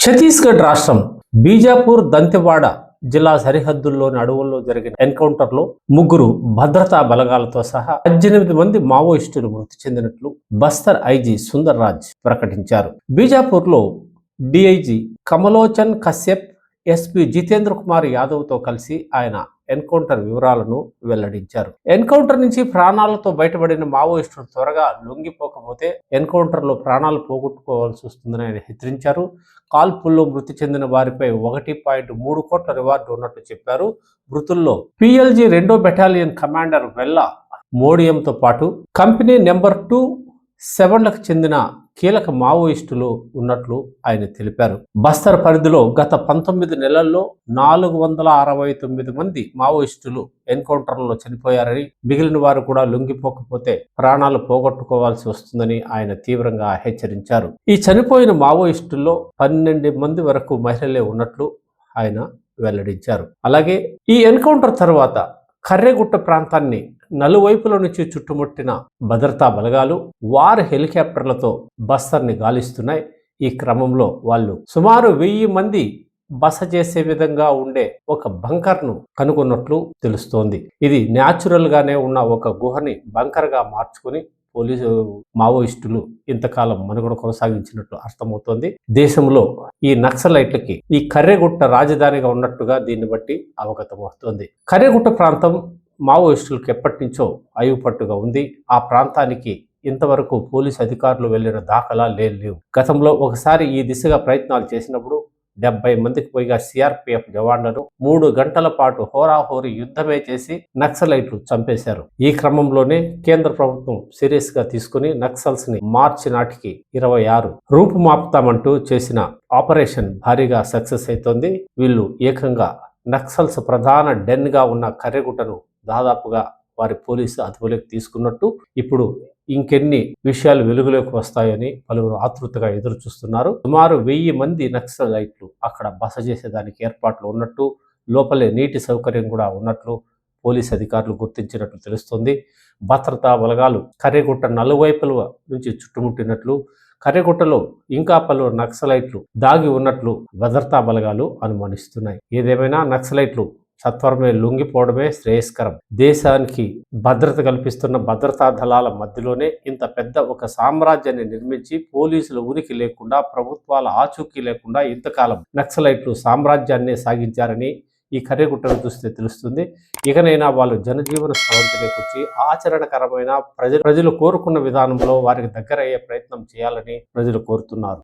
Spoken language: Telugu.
ఛత్తీస్గఢ్ రాష్ట్రం బీజాపూర్ దంతెవాడ జిల్లా సరిహద్దుల్లోని అడవుల్లో జరిగిన ఎన్కౌంటర్లో ముగ్గురు భద్రతా బలగాలతో సహా 18 మంది మావోయిస్టులు మృతి చెందినట్లు బస్తర్ ఐజీ సుందర్ రాజ్ ప్రకటించారు. బీజాపూర్లో డిఐజీ కమలోచన్ కశ్యప్, ఎస్పీ జితేంద్ర కుమార్ యాదవ్తో కలిసి ఆయన ఎన్కౌంటర్ వివరాలను వెల్లడించారు. ఎన్కౌంటర్ నుంచి ప్రాణాలతో బయటపడిన మావోయిస్టులు త్వరగా లొంగిపోకపోతే ఎన్కౌంటర్లో ప్రాణాలు పోగొట్టుకోవాల్సి వస్తుందని ఆయన హెచ్చరించారు. కాల్పుల్లో మృతి చెందిన వారిపై 1.3 కోట్ల రివార్డు ఉన్నట్లు చెప్పారు. మృతుల్లో పిఎల్జీ 2వ బెటాలియన్ కమాండర్ వెల్లా మోడియంతో పాటు కంపెనీ నెంబర్ 2 7లకు చెందిన కీలక మావోయిస్టులు ఉన్నట్లు ఆయన తెలిపారు. బస్తర్ పరిధిలో గత 19 నెలల్లో 469 మంది మావోయిస్టులు ఎన్కౌంటర్లలో చనిపోయారని, మిగిలిన వారు కూడా లొంగిపోకపోతే ప్రాణాలు పోగొట్టుకోవాల్సి వస్తుందని ఆయన తీవ్రంగా హెచ్చరించారు. ఈ చనిపోయిన మావోయిస్టుల్లో 12 మంది వరకు మహిళలే ఉన్నట్లు ఆయన వెల్లడించారు. అలాగే ఈ ఎన్కౌంటర్ తర్వాత కర్రెగుట్ట ప్రాంతాన్ని నలువైపుల నుంచి చుట్టుముట్టిన భద్రతా బలగాలు వారి హెలికాప్టర్లతో బస్తర్ని గాలిస్తున్నాయి. ఈ క్రమంలో వాళ్ళు సుమారు 1000 మంది బస చేసే విధంగా ఉండే ఒక బంకర్ను కనుగొన్నట్లు తెలుస్తోంది. ఇది న్యాచురల్ గానే ఉన్న ఒక గుహని బంకర్ గా మార్చుకుని మావోయిస్టులు ఇంతకాలం మనుగడ కొనసాగించినట్లు అర్థమవుతోంది. దేశంలో ఈ నక్సలైట్లకి ఈ కర్రెగుట్ట రాజధానిగా ఉన్నట్టుగా దీన్ని బట్టి అవగతమవుతోంది. కర్రెగుట్ట ప్రాంతం మావోయిస్టులకు ఎప్పటి నుంచో అయ్యుపట్టుగా ఉంది. ఆ ప్రాంతానికి ఇంతవరకు పోలీసు అధికారులు వెళ్లిన దాఖలా లేవు. గతంలో ఒకసారి ఈ దిశగా ప్రయత్నాలు చేసినప్పుడు 70 మందికి పైగా సిఆర్పిఎఫ్ జవాన్లను 3 గంటల పాటు హోరాహోరీ యుద్ధమే చేసి నక్సలైట్లు చంపేశారు. ఈ క్రమంలోనే కేంద్ర ప్రభుత్వం సీరియస్ గా తీసుకుని నక్సల్స్ ని మార్చి నాటికి 26 రూపుమాపుతామంటూ చేసిన ఆపరేషన్ భారీగా సక్సెస్ అవుతోంది. వీళ్ళు ఏకంగా నక్సల్స్ ప్రధాన డెన్ గా ఉన్న కర్రెగుట్టను దాదాపుగా వారి పోలీసు అదుపులోకి తీసుకున్నట్టు, ఇప్పుడు ఇంకెన్ని విషయాలు వెలుగులోకి వస్తాయని పలువురు ఆతృతగా ఎదురు చూస్తున్నారు. సుమారు 1000 మంది నక్సలైట్లు అక్కడ బస చేసేదానికి ఏర్పాట్లు ఉన్నట్టు, లోపలే నీటి సౌకర్యం కూడా ఉన్నట్లు పోలీసు అధికారులు గుర్తించినట్లు తెలుస్తోంది. భద్రతా బలగాలు కర్రెగుట్ట నలువైపుల నుంచి చుట్టుముట్టినట్లు, కర్రెగుట్టలో ఇంకా పలువురు నక్సలైట్లు దాగి ఉన్నట్లు భద్రతా బలగాలు అనుమానిస్తున్నాయి. ఏదేమైనా నక్సలైట్లు సత్వరమే లొంగిపోవడమే శ్రేయస్కరం. దేశానికి భద్రత కల్పిస్తున్న భద్రతా దళాల మధ్యలోనే ఇంత పెద్ద ఒక సామ్రాజ్యాన్ని నిర్మించి పోలీసుల ఉనికి లేకుండా, ప్రభుత్వాల ఆచూకీ లేకుండా ఇంతకాలం నక్సలైట్లు సామ్రాజ్యాన్ని సాగించారని ఈ కర్రెగుట్టను చూస్తే తెలుస్తుంది. ఇకనైనా వాళ్ళు జనజీవన స్రవంతిలోకి వచ్చి ఆచరణకరమైన ప్రజలు కోరుకున్న విధానంలో వారికి దగ్గర అయ్యే ప్రయత్నం చేయాలని ప్రజలు కోరుతున్నారు.